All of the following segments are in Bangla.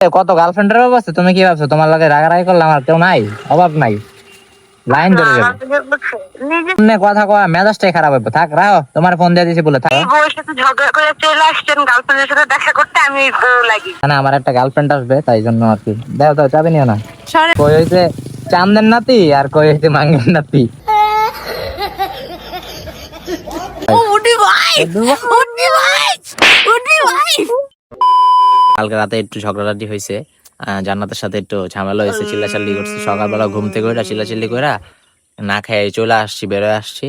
কত গার্লফ্রেন্ডের অভাব আছে? তুমি কি ভাবছো তোমার লগে রাগারাগি করলে আমার কেউ নাই? অভাব নাই, লাইন ধরে যাবে। নিজে কথা কয়া মেজাজটাই খারাপ হবে। থাক রাখো, তোমার ফোন দিয়ে দিছি বলে থাক। এই বউয়ের সাথে ঝগড়া করে চলে আসছেন গার্লফ্রেন্ডের সাথে দেখা করতে, আমি বউ লাগি না আমার একটা গার্লফ্রেন্ড আসবে তাই জন্য আর কি। দাও দাও, চাবি নিও না। কই হইছে চান্দের নাতি আর কই হইছে মাঙ্গের নাতি। কালকে রাতে একটু ঝগড়াঝাটি হয়েছে, জান্নাতের সাথে একটু ঝামেলা হয়েছে, চিল্লাচিল্লি করছি। সকালবেলা ঘুম থেকে ওইটা চিল্লাচিল্লি করে না খেয়ে চলে আসছি, বেরোয় আসছি।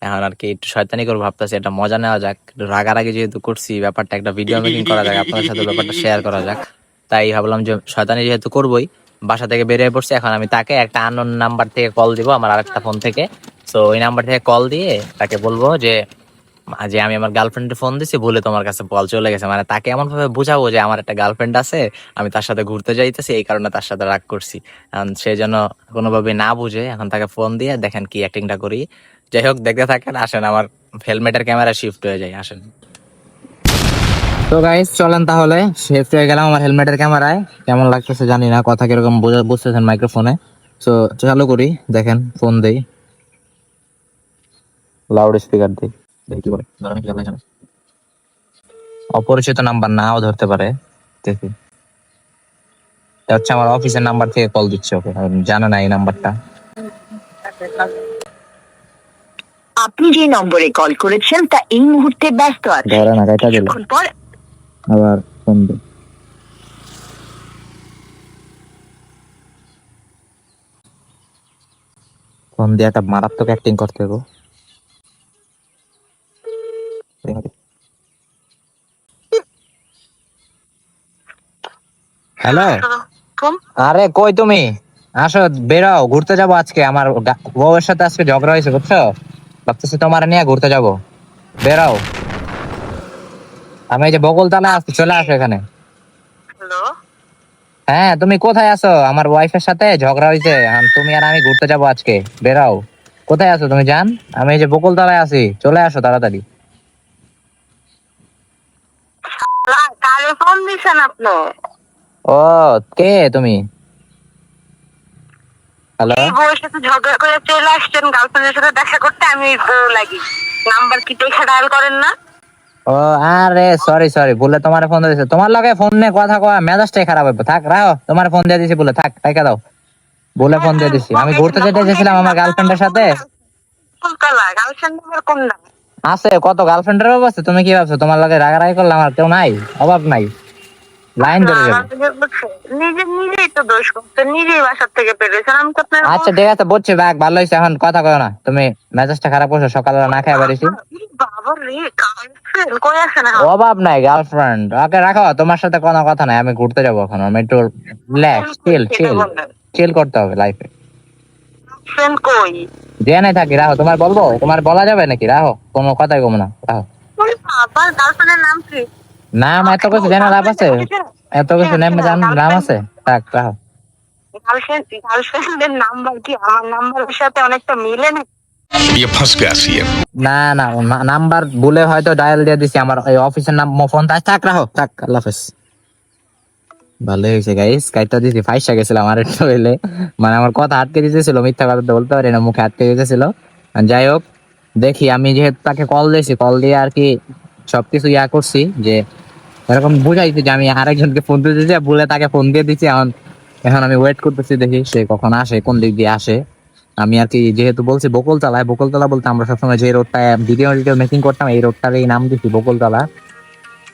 এখন আর কি একটু শয়তানি করে ভাবতেছি একটা মজা নেওয়া যাক, একটু রাগারাগি যেহেতু করছি, ব্যাপারটা একটা ভিডিও মেকিং করা যাক, আপনাদের সাথে ব্যাপারটা শেয়ার করা যাক। তাই ভাবলাম যে শয়তানি যেহেতু করবোই, বাসা থেকে বেরিয়ে পড়ছি। এখন আমি তাকে একটা আননোন নাম্বার থেকে কল দিব, আমার আরেকটা ফোন থেকে। তো ওই নাম্বার থেকে কল দিয়ে তাকে বলবো যে যে আমি আমার গার্লফ্রেন্ডে ফোন দিছি, বলে তোমার কাছে কল চলে গেছে। মানে তাকে এমন ভাবে বুঝাবো যে আমার একটা গার্লফ্রেন্ড আছে, আমি তার সাথে ঘুরতে যাইতেছি, এই কারণে তার সাথে রাগ করছি। সে যেন কোনোভাবে না বুঝে। এখন তাকে ফোন দিয়ে দেখেন কি অ্যাক্টিংটা করি। যাই হোক, দেখতে থাকেন। আসেন, আমার হেলমেটের ক্যামেরা শিফট হয়ে যায়, আসেন। তো গাইস চলেন তাহলে, শিফট হয়ে গেলাম আমার হেলমেটের ক্যামেরায়। কেমন লাগতেছে জানি না, কথা কিরকম বুঝতেছেন মাইক্রোফোনে। তো চালু করি, দেখেন ফোন দেই, লাউড স্পিকার দিই, দেখি বলে। অপরিচিত নাম্বার নাও ধরতে পারে, দেখি। এটা হচ্ছে আমার অফিসের নাম্বার থেকে কল দিচ্ছে, ওকে জানে না এই নাম্বারটা। আপনি যে নম্বরে কল করেছেন তা এই মুহূর্তে ব্যস্ত আছে। ধরে না, কাটা দিল। কিছুক্ষণ পর আবার ফোন দে। ফোন দিয়ে একটা মারাত্মক অ্যাক্টিং করতে হবে। হ্যালো, আরে কই তুমি? আসো, বেরাও, ঘুরতে যাবো আজকে। আমার বউয়ের সাথে আজকে ঝগড়া হয়েছে, বুঝছো? ভাবতেছি তোমার নিয়ে ঘুরতে যাবো, বেরাও। আমি এই যে বকুলতলা আছি, চলে আসো এখানে। হ্যালো, হ্যাঁ, তুমি কোথায় আছো? আমার ওয়াইফের সাথে ঝগড়া হয়েছে, তুমি আর আমি ঘুরতে যাবো আজকে, বেরাও। কোথায় আছো তুমি জান? আমি এই যে বকুলতলায় আছি, চলে আসো তাড়াতাড়ি। কারে ফোন দিছেন আপনি? ও, কে তুমি? হ্যালো। এই বউয়ের সাথে ঝগড়া করে চলে আসছেন গার্লফ্রেন্ডের সাথে দেখা করতে, আমি বউ লাগি। নাম্বার কি দেখে ডায়াল করেন না? ও, আরে সরি সরি, বলে তোমার ফোন দিয়েছে। তোমার লগে ফোন নিয়ে কথা কয়া মেজাজটাই খারাপ হবে। থাক রাখো, তোমার ফোন দিয়ে দিছি বলে থাক, রেখে দাও। বলে ফোন দিয়ে দিছি, আমি ঘুরতে যেতে চেয়েছিলাম আমার গার্লফ্রেন্ডের সাথে। গার্লফ্রেন্ড নাম্বার কোন না? আছে, কত গার্লফ্রেন্ডের অভাব আছে? তুমি কি ভাবছো তোমার লগে রাগারাগি করলে আমার কেউ নাই? অভাব নাই, লাইন ধরে যাবে। নিজেই তো দোষ করতে, নিজেই বাসার থেকে বেরিয়েছেন। আমি তো আপনার আচ্ছা ঠিক আছে, বুঝছি, ভাগ ভালো হয়েছে। এখন কথা কয় না, তুমি মেজাজটা খারাপ করছো, সকালবেলা না খাই বাড়িছি। বাবা রে, গার্লফ্রেন্ড কই আছে না? অভাব নাই গার্লফ্রেন্ড, ওকে রাখো। তোমার সাথে কোনো কথা নাই, আমি ঘুরতে যাবো এখন। আমি একটু রিল্যাক্স, চিল চিল চিল করতে হবে লাইফে। ফ্রেন্ড কই? জেনে থাকি, রাখো। তোমার বলবো? তোমার বলা যাবে নাকি? রাখো, কোনো কথাই কম না, রাখো। বাবার গার্লফ্রেন্ডের নাম কি? নাম এত কিছু জেনে লাভ আছে? এত কিছু নাম আছে? থাক, রাখো। গার্লফ্রেন্ডের নাম্বার কি আমার নাম্বারের সাথে অনেকটা মিলে না? ये फंस गया सीएम। না না, নাম্বার ভুলে হয়তো ডায়াল দিয়ে দিছি, আমার এই অফিসের নাম ফোন। থাক রাখো, থাক, আল্লাহ হাফেজ। ভালো হয়েছে গাইস, কাইটা দিছি, ফাইসা গেছিলাম আর একটু হইলে। মানে আমার কথা আটকে দিতেছিল, মিথ্যা কথা তো বলতে পারি না, মুখে আটকে দিতেছিল। যাই হোক, দেখি আমি যেহেতু তাকে কল দিয়েছি, কল দিয়ে আর কি সবকিছু করছি, যে এরকম বুঝাইছি যে আমি আরেকজনকে ফোন দিয়ে দিয়েছি, বলে তাকে ফোন দিয়ে দিচ্ছি। এখন এখন আমি ওয়েট করতেছি, দেখি সে কখন আসে, কোন দিক দিয়ে আসে। আমি আর কি যেহেতু বলছি বকুলতলায়, বকুলতলা বলতে আমরা সবসময় যে রোডটা ভিডিও মেকিং করতাম, এই রোডটারই নাম দিচ্ছি বকুলতলা।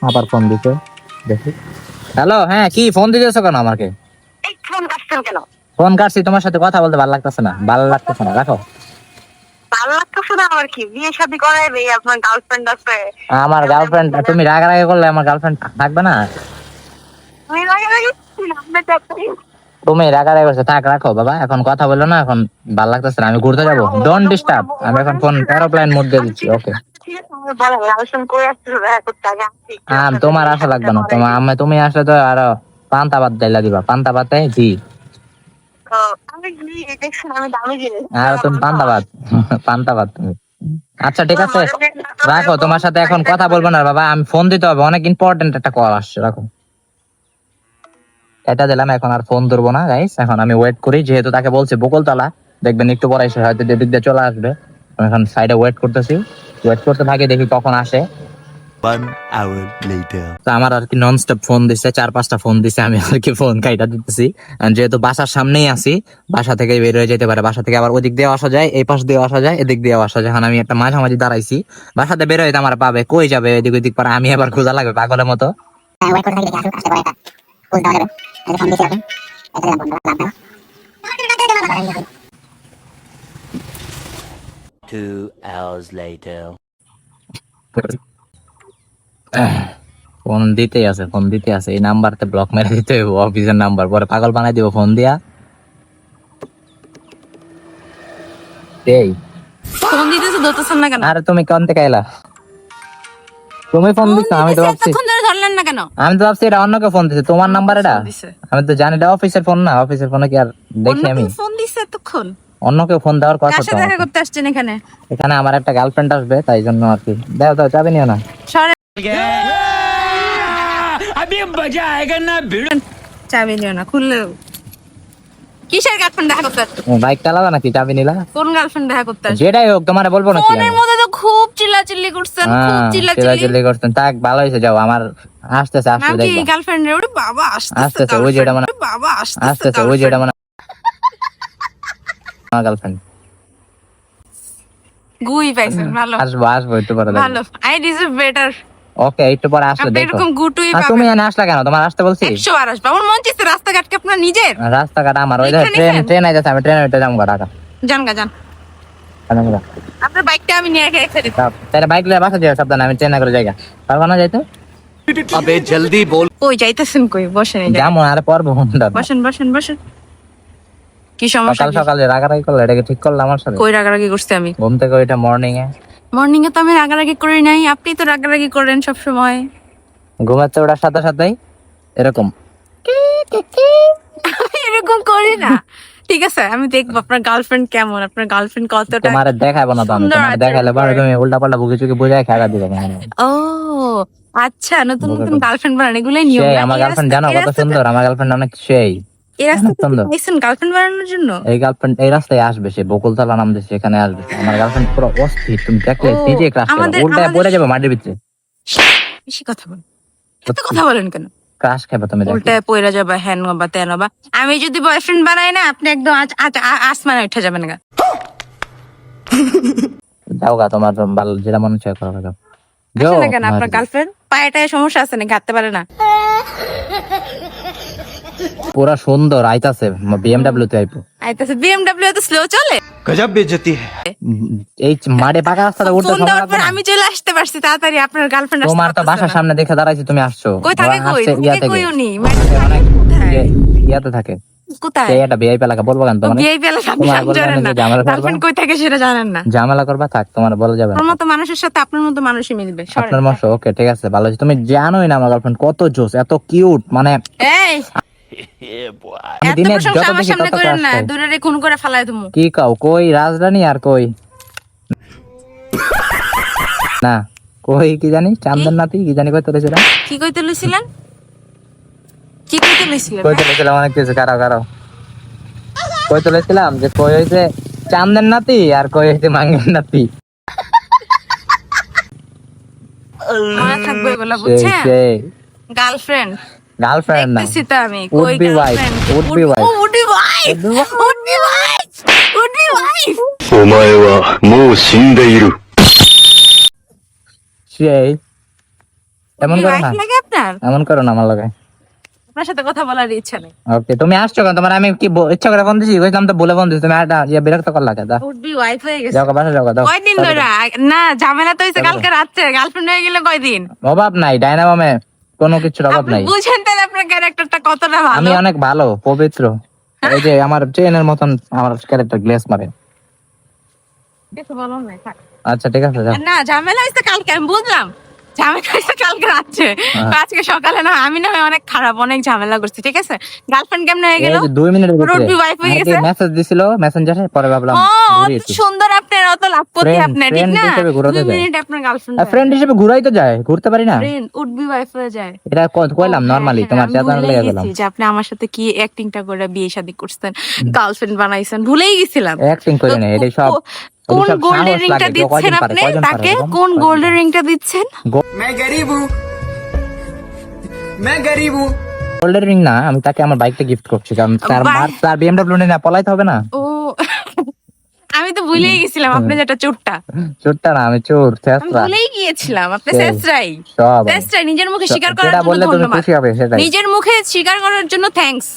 আবার ফোন দিতে, দেখি। হ্যালো, হ্যাঁ কি ফোন দিতেছো কেন আমাকে? এই ফোন কাটছেন কেন? ফোন কাটছি, তোমার সাথে কথা বলতে ভালো লাগতেছে না, ভালো লাগতেছে না, রাখো। ভালো লাগতেছে না? আমার কি বিয়ে শাদী করাইবে? আপনার গার্লফ্রেন্ড আছে? আমার গার্লফ্রেন্ড, তুমি রাগারাগি করলে আমার গার্লফ্রেন্ড থাকবে না? আমি রাগারাগি আপনি চাচ্ছেন? তুমি রাগারাগি করছো, থাক, রাখো বাবা। এখন কথা বললো না, এখন ভালো লাগতেছে না, আমি ঘুরতে যাবো। Don't disturb. আমি এখন ফোন এরোপ্লেন মোড দিয়ে দিচ্ছি, ওকে। ঠিক আছে, আমি বলেন গার্লফ্রেন্ড কই আসছে দেখা করতে আগে আসছি। তোমার আসা লাগবে না, তুমি আসলে তো আরো পান্তা ভাত দিলা দিবা, পান্তা ভাতে জি। আমি দেখছেন আমি দামি জিনিস। আর তুমি পান্তা ভাত পান্তা ভাত তুমি। আচ্ছা ঠিক আছে, রাখো। তোমার সাথে এখন কথা বলবো না বাবা, আমি ফোন দিতে হবে, অনেক ইম্পর্টেন্ট একটা কল আসছে, রাখো। এটা দিলাম, এখন আর ফোন ধরবো না গাইস, এখন আমি ওয়েট করি, যেহেতু তাকে বলছে বকুলতলা, দেখবেন একটু পরে এসে হয়তো দিক দিয়ে চলে আসবে। আমি এখন সাইডে ওয়েট করতেছি, ওয়েট করতে থাকি, দেখি কখন আসে। 1 hour later. তো আমার আর কি নন স্টপ ফোন দিচ্ছে, 4-5টা ফোন দিচ্ছে, আমি আর কি ফোন কাইটা দিতেছি। আর যেহেতু বাসার সামনেই আছি, বাসা থেকে বের হয়ে যেতে পারে, বাসা থেকে আবার ওদিক দিয়ে আসা যায়, এই পাশ দিয়ে আসা যায়, এদিক দিয়ে আসা যায়। এখন আমি একটা মাঝামাঝি দাঁড়াইছি, বাসাতে বের হইতে আমার পাবে, কই যাবে এদিক ওদিক পরে আমি আবার খোঁজা লাগবে পাগলের মতো। ওয়েট করে থাকি দেখি আসুক, আসতে পরে একটা পোজ দেওয়া যাবে। এই যে ফোন দিছি এখন, এটা দিলাম বন্ধু, লাগবে না। 2 hours later. ফোন দিতেই আছে, ফোন দিতে আছে, এই নাম্বারতে ব্লক মেরে দিতে হইব, অফিসের নাম্বার, পরে পাগল বানাই দিব ফোন দিয়া। এই ফোন দিতেছে ধরতেছেন না কেন? আরে তুমি কোন থেকে এলা? তুমি ফোন দিছো, আমি তো ভাবছি, এতক্ষণ ধরে ধরলেন না কেন? আমি তো ভাবছি এটা অন্য কেউ ফোন দিছে, তোমার নাম্বার এটা? ফোন দিছে। আমি তো জানি এটা অফিসের ফোন না, অফিসের ফোনে কি আর দেখি আমি? ফোন দিছে এতক্ষণ? অন্য কেউ ফোন দেওয়ার কথা কার তো সাথে দেখা আমার। করতে আসছেন এখানে? এখানে আমার একটা গার্লফ্রেন্ড আসবে, তাই জন্য আর কি। দাও দাও, চাবি নিও না। সরে চাবি নিও না, খুললে কিসের গার্লফ্রেন্ড দেখা করতে আসছে? বাইক চালাবা নাকি, চাবি নিলা? কোন গার্লফ্রেন্ড দেখা করতে আসছে? যেটাই হোক তোমার বলবো নাকি আমি? ফোনের মধ্যে তো খুব চিল্লাচিল্লি করছেন, খুব হ্যাঁ, চিল্লাচিল্লি। চিল্লাচিল্লি করতেন, থাক ভালো হয়েছে, যাও, আমার আসতেছে, নাম আসতে কি দেখবা। গার্লফ্রেন্ড? ওরে বাবা, আসতেছে আসতেছে, ওই যেটা মানে girlfriend। বাবা আসতেছে, ওই যেটা মানে আমার গার্লফ্রেন্ড। গুই পাইছেন, ভালো আসবো আসবো, একটু পরে দেখবো। ভালো। I deserve better. ওকে, একটু পরে আসলে আপনি দেখো। এরকম গুটুই আর তুমি পাবেন। এখানে আসলা কেন? তোমার আসতে বলছি? 100 বার আসবে। আমার মন চাইছে রাস্তাঘাট কি আপনার নিজের? রাস্তাঘাট আমার, ওই এখানে ট্রেন, কেন? ট্রেন আইতেছে, আমি ট্রেনে উঠে যাবো ঢাকা। যান গা যান। আপনার বাইকটা আমি নিয়ে রেখে দিচ্ছি। তাহলে বাইক লিয়ে বাসা যাও, সাবধানে, আমি ট্রেনে করে যাইগা। পারবা না যাইতে? अबे जल्दी बोल. কই যাইতেছেন কই? বসেন এই জায়গায়। যাবো, আরে পড়বো। বসেন বসেন বসেন। কি সমস্যা? সকাল সকাল যে রাগারাগি করলে, এটাকে ঠিক করলে আমার সাথে? কই রাগারাগি করছি আমি? ঘুম থেকে ওইটা মর্নিং এ, মর্নিং এ তো আমি রাগারাগি করি নাই, আপনি তো রাগারাগি করেন সব সময়। ঘুমাচ্ছে ওটার সাথে সাথেই এরকম। আমি এরকম করি না। ঠিক আছে, আমি দেখবো আপনার গার্লফ্রেন্ড কেমন, আপনার গার্লফ্রেন্ড কতটা। তোমার দেখাবো না তো আমি, সুন্দর তোমার আচরণ দেখাইলে পরে করে। তুমি উল্টা পাল্টা বুকে চুকে বুঝাই খেলা দিবে। ও আচ্ছা, নতুন নতুন গার্লফ্রেন্ড বানান, এগুলোই নিয়ম সেই না? আমার এই গার্লফ্রেন্ড, রাস্তা- জানো এই কত রাস্তাটা- সুন্দর আমার গার্লফ্রেন্ড, অনেক সেই। এই রাস্তাটা সুন্দর। পাইছেন গার্লফ্রেন্ড বানানোর জন্য? এই গার্লফ্রেন্ড এই রাস্তায় আসবে, সে বকুলতলা নাম দিচ্ছে, এখানে আসবে। আমার গার্লফ্রেন্ড পুরো অস্থির, তুমি দেখলে ও, নিজে ক্রাশ আমাদের- খাবে, উল্টায় আমাদের- পড়ে যাবে মাটির ভিতরে। বেশি কথা বলেন, এত কথা বলেন কেন? ক্রাশ খাবে তুমি, দেখো। উল্টায় পয়রা যাবা, হ্যান বা তেন বা। আমি যদি বয়ফ্রেন্ড বানাই না, আপনি একদম আসমানে উঠে যাবেন গা। যাও গা, তোমার ভালো যেটা মনে হচ্ছে করো, যাও। যাও, আসলে কেন আপনার তোমার- গার্লফ্রেন্ড পায়েটায় সমস্যা আছে নাকি, হাঁটতে পারে না? পুরা সুন্দর আইতাছে, বিএমডব্লিউ তে আইবো। আইতাছে বিএমডব্লিউ এত স্লো চলে? गजब बेइज्जती है. এই মাঠে পাকা রাস্তাটা উঠতে ফোন সময় দেওয়ার লাগবে পর না? আমি চলে আসতে পারছি তাড়াতাড়ি, আপনার গার্লফ্রেন্ড তোমার তো বাসার সামনে দেখে দাঁড়াইছি, তুমি আসছো। কই থাকে? ওরা কই আসছে থাকে? ইয়া থেকে, কই উনি? অনেক ইয়াতে থাকে, কোথায়? সেই একটা ভিআইপি এলাকা, বলবো কেন তোমার? বিয়ে পেলে আপনি তোমার বললে জানেন আমি না, যে ঝামেলা করবো? গার্লফ্রেন্ড কই থাকে সেটা জানেন না। ঝামেলা করবা, থাক, তোমার বলা যাবে না। আমার মতো মানুষের সাথে আপনার মতো মানুষই মিলবে। সরেন। আপনার মশো, ওকে ঠিক আছে, ভালো হয়েছে। তুমি জানোই না আমার গার্লফ্রেন্ড কত জোস, এত কিউট, মানে এই আমি এত দিনে প্রশংসা যত আমার দেখি সামনে তত করেন crush না, খাই। দূরে রে খুন করে ফালাই দেবো। কি কাও, কই রাজরানী আর কই না, কই কি জানি চান্দন নাতি কি জানি কই তুলেছিলাম, কি কইতে লইছিলেন? কি কইতে লইছিলেন? কই তুলেছিলাম অনেক কিছু, কারাও কারাও কই তুলেছিলাম, যে কই হয়েছে চান্দের নাতি আর কই হয়েছে মাঙ্গের নাতি। মনে থাকবে এগুলো, বুঝছেন? গার্লফ্রেন্ড গার্লফ্রেন্ড না, দেখতেছি তো আমি। Would কই be wife, girlfriend? would be wife. would be wife, would be wife, would be wife। お前はもう死んでいる。সেই এমন Would be করো না, wife লাগে আপনার? এমন করো না আমার লগে। আপনার সাথে কথা বলার ইচ্ছা নেই। ওকে, তুমি আসছো কেন? তোমার আমি কি ইচ্ছা করে ফোন দিছি? কইলাম তো বলে ফোন দিছি, তুমি একটা ইয়ে বিরক্ত করলা কেন? would be wife হয়ে গেছে যাও বাসা যাও, দাও। কয়দিন ধরে? না, ঝামেলা তো হইছে কালকে রাত্রে। গার্লফ্রেন্ড হয়ে গেলে কয়দিন? অভাব নাই, ডাইনামামে কোনো কিছুর অভাব আপনি নাই। বুঝেন তাহলে আপনার ক্যারেক্টারটা কতটা আমি ভালো। অনেক ভালো, পবিত্র। এই যে আমার চেনের মতন আমার ক্যারেক্টার গ্লেস মারে। কিছু বলার নাই, থাক। আচ্ছা ঠিক আছে, যাও। না, ঝামেলা হইছে কালকে, আমি বুঝলাম। ঝামেলা হয়েছে কালকে রাত্রে, আজকে সকালে না আমি না অনেক খারাপ, অনেক ঝামেলা করছি, ঠিক আছে? গার্লফ্রেন্ড কেমন হয়ে গেল? 2 মিনিটের Would be wife হয়ে গেছে? মেসেজ দিছিল মেসেঞ্জারে, পরে ভাবলাম ও অত সুন্দর আপনার, অত লাভপতি Friend, আপনার, ঠিক friend না? হিসেবে ঘোরাতে 2 যায়। মিনিট আপনার গার্লফ্রেন্ড ফ্রেন্ড হিসেবে ঘুরাই তো যায়, ঘুরতে পারি না? ফ্রেন্ড উড বি ওয়াইফ হয়ে যায়। এটা কইলাম নরমালি, হ্যাঁ, তোমার আমি চেতনা ভুলেই লেগে গেলাম। গেছি যে আপনি আমার সাথে কি অ্যাক্টিংটা করে বিয়ে শাদী করছেন, গার্লফ্রেন্ড বানাইছেন, ভুলেই গেছিলাম। অ্যাক্টিং করি না, এটা সব কোন গোল্ডেন রিংটা দিচ্ছেন আপনি তাকে? কোন গোল্ডেন রিংটা দিচ্ছেন? গোল্ডেন রিং না, আমি তাকে আমার বাইকটা গিফট করছি, কারণ তার BMW নিয়ে না পলাইতে হবে না। ও আমি তো ভুলেই গেছিলাম আপনি যেটা চোরটা। চোরটা না, আমি চোর, আমি ছেঁচড়া ভুলেই গিয়েছিলাম আপনি সেই। শেষরাই। সব আমি। শেষরাই নিজের মুখে স্বীকার করার যেটা জন্য বললে তুমি ধন্যবাদ। খুশি হবে সেটাই। নিজের মুখে স্বীকার করার জন্য থ্যাঙ্কস।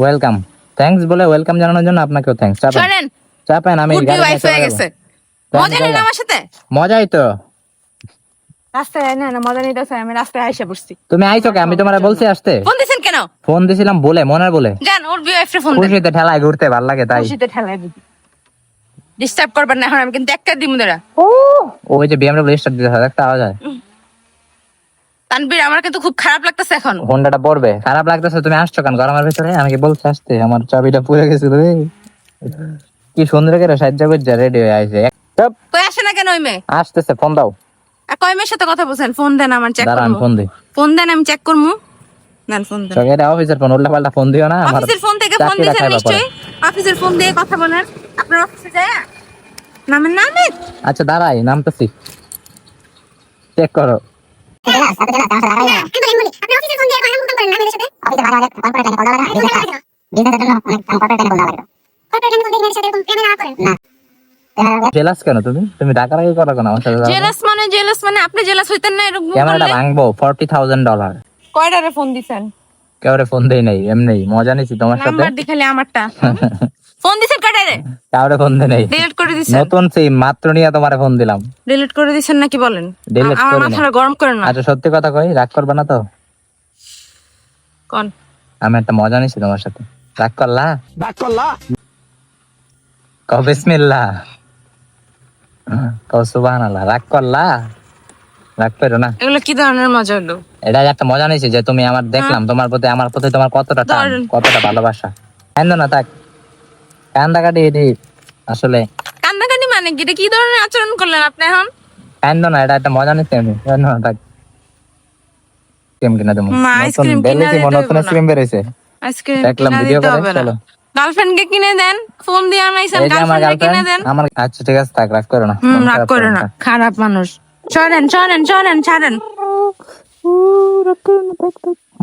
ওয়েলকাম, থ্যাঙ্কস বলে ওয়েলকাম জানানোর জন্য আপনাকেও থ্যাঙ্কস। শোনেন, চাপেন, আমি উড বি গাড়ি ওয়াইফ নিয়ে হয়ে চলে গেছে। যাবো। মজা নেন আমার সাথে? মজাই তো। রাস্তায় না মজা নিতেছে, আমি রাস্তায় আইসা পড়ছি। তুমি আইছো কে? আমি তোমারে বলছি আসতে। ফোন দিছেন কেন? ফোন দিছিলাম বলে, মনের বলে। জান উড বি ওয়াইফ ফোন দেন। খুশিতে ঠেলায় ঘুরতে ভালো লাগে তাই। খুশিতে ঠেলায় দিবি। ডিস্টার্ব করবেন না, এখন আমি কিন্তু একটা দিমু দেরা। ওই যে BMW স্টার্ট দিতে হয়, একটা আওয়াজ হয়। তানবীর আমার কিন্তু খুব খারাপ লাগতেছে এখন। হোন্ডাটা পড়বে, খারাপ লাগতেছে। তুমি আসছো কেন গরমের ভিতরে? আমি কি বলছি আসতে? আমার চাবিটা পুড়ে গেছিল রে। কি সুন্দর করে সাহায্য করছে, রেডি হয়ে আইছে। কই আসে না কেন ওই মেয়ে? আসতেছে, ফোন দাও। আর কয় মেয়ের সাথে কথা বলছেন? ফোন দেন, আমার চেক দাঁড়ান, করবো। ফোন দিই। ফোন দেন, আমি চেক করবো। দেন ফোন দেন। এটা অফিসের ফোন, উল্টা পাল্টা ফোন দিও না। আমার অফিসের ফোন থেকে ফোন চাকরিটা দিয়েছেন খাইবা পরে। নিশ্চয়ই। অফিসের ফোন দিয়ে কথা বলেন। আপনার অফিসে যায় নামেন নামেন। আচ্ছা দাঁড়াই, নামতেছি, চেক করো। জেলাস কেন তুমি? তুমি ডাকারাকি করো কেন আমার সাথে? জেলাস মানে আপনি জেলাস হইতেন না এরকম ক্যামেরাটা করলে? ভাঙবো। $40,000। কয়টারে ফোন দিছেন? কাউরে ফোন দেই নাই, এমনি মজা নিছি তোমার সাথে। নাম্বার দি খালি আমারটা। ফোন দিছেন কয়টারে? কাউরে ফোন দেই নাই, ডিলিট করে দিছেন? নতুন সিম মাত্র নিয়ে তোমারে ফোন দিলাম। ডিলিট করে দিছেন নাকি বলেন? Delete আমার করি নাই। মাথাটা গরম করেন না। আচ্ছা সত্যি কথা কই, রাগ করবে না তো? কোন? আমি একটা মজা নিছি তোমার সাথে, রাগ করলা? কও বিসমিল্লাহ, কও সুবহানাল্লাহ। রাগ করলা? রাগ করো না। এগুলো কি ধরনের মজা হলো? এটা একটা মজা নিছি যে তুমি আমার দেখলাম তোমার প্রতি তোমার কতটা টান, দারুণ। কতটা ভালোবাসা। কান্দো না, থাক কান্দাকাটি। এটি আসলে কান্নাকাটি মানে কি? এটা কি ধরনের আচরণ করলেন আপনি এখন? কান্দো না, এটা একটা মজা নিচ্ছি আমি। কান্দো না, থাক। আইসক্রিম কিনা দেবো, মা, আইসক্রিম কিনা দিতে নতুন হইবো না। আইসক্রিম বেরোইছে, আইসক্রিম দেখলাম কিনা ভিডিও দিতে করে। হবে না। চলো, গার্লফ্রেন্ডকে কিনে দেন। ফোন দিয়ে আনাইছেন, এই যে আমার গার্লফ্রেন্ডকে কিনে দেন। গার্লফ্রেন্ড আমার। আচ্ছা ঠিক আছে, থাক, রাগ করো না। মন রাগ খারাপ করে না, থাক। খারাপ মানুষ। চলেন চলেন চলেন ছাড়েন।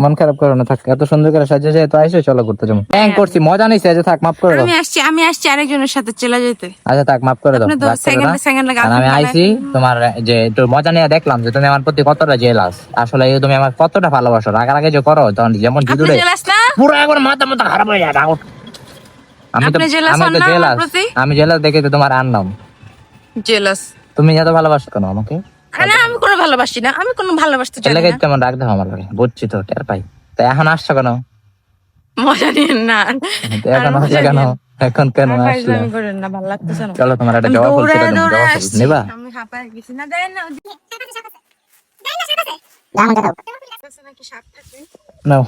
মন খারাপ করো না, থাক। এত সুন্দর করে সাজিয়ে যেহেতু আইসো, চলো ঘুরতে যাবো। প্র্যাঙ্ক করছি, মজা নিছি। আচ্ছা থাক, মাফ করে দাও। আমি আসছি আরেকজনের সাথে চলে যেতে। আচ্ছা থাক, মাফ করে দাও। আপনি তো রাগ করো না। সেকেন্ডে আর আমি আইছি তোমার যে একটু মজা নিয়ে দেখলাম যে তুমি আমার প্রতি কতটা জেলাস। আসলে তুমি আমার কতটা ভালোবাসো। রাগারাগি যে করো তখন যেমন আপনি জিদুরে জেলাস না? পুরো একবার মাথা খারাপ হয়ে যায়। আমি তো আপনি jealous আমি হন তো না আমার জেলাস, প্রতি? আমি জেলাস দেখে তো তোমার আনলাম। জেলাস? তুমি এত ভালোবাসো কেন আমাকে? না আমি কোনো ভালোবাসি না, আমি কোনো ভালোবাসতে চাই ছেলেকে না। তেমন রাগ দাও আমার লাগে, বুঝছি তো, টের পাই। তো এখন আসছো কেন? মজা নিয়েন না। তো এখন আসছো কেন? এখন কেন আসলে? ফাইজলামি করেন না, ভালো লাগতেছে না। চলো তোমার একটা আমি জবাব বলছি, দৌড়ায় এটা দৌড়ায় জবাব আসছি। নিবা? আমি হাঁপায় গেছি না, দেন না। নাকি সাপ থাকে? নাও,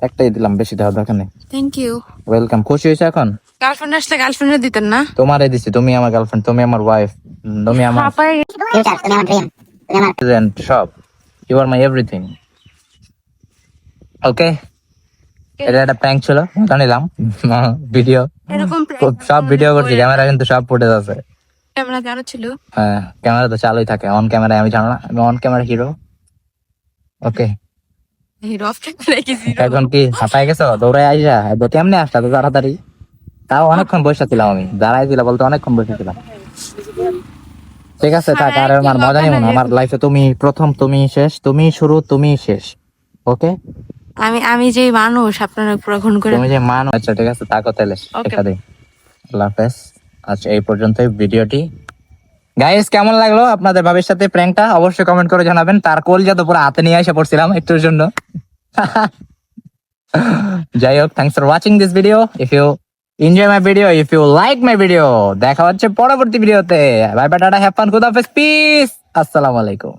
একটাই দিলাম, বেশি দেওয়ার দরকার নেই। Thank you. ওয়েলকাম। খুশি হয়েছে এখন? গার্লফ্রেন্ড আসলে গার্লফ্রেন্ডে দিতেন না? তোমারে দিছি, তুমি আমার গার্লফ্রেন্ড, তুমি আমার ওয়াইফ, তুমি আমার হাঁপায় ফিউচার, তুমি আমার ড্রিম, তুমি আমার প্রেজেন্ট, সব। You R my everything. ওকে, এটা একটা প্র্যাঙ্ক ছিল, মজা নিলাম। ভিডিও এরকম সব ভিডিও করছি, ক্যামেরা কিন্তু সব ফুটেজ আছে। ক্যামেরা আরো ছিল। হ্যাঁ, ক্যামেরা তো চালুই থাকে। অন ক্যামেরায় আমি জানো না, আমি on camera hero. Okay, hero of camera কি জিরো? এখন কি হাঁপাই গেছো? দৌড়াই আইসা কেমনে আসলা তো তাড়াতাড়ি? তাও অনেকক্ষণ বসে ছিলাম আমি, দাঁড়াই ছিল বলতে অনেকক্ষণ বসে ছিলাম। ঠিক আছে থাক, আর আমার মজা নিব না। আমার লাইফে তুমি প্রথম, তুমি শেষ, তুমি শুরু, তুমি শেষ। ওকে, আমি যে মানুষ আপনারা পুরো খুন করে। তুমি যে মানো। আচ্ছা ঠিক আছে, তাকো তাহলে Okay. দেখা দেই। আল্লাহ হাফেজ। আচ্ছা এই পর্যন্তই ভিডিওটি। গাইস কেমন লাগলো আপনাদের ভাবির সাথে প্র্যাঙ্কটা? অবশ্যই কমেন্ট করে জানাবেন। তার কলজা তো পুরো হাতে নিয়ে এসে পড়ছিলাম একটুর জন্য। যাই হোক, thanks for watching this video. If you enjoy my video, if you like my video, দেখা হচ্ছে পরবর্তী ভিডিওতে। বাই বাই, টাটা, হ্যাভ ফান, খুদা হাফেজ, পিস, আসসালামু আলাইকুম।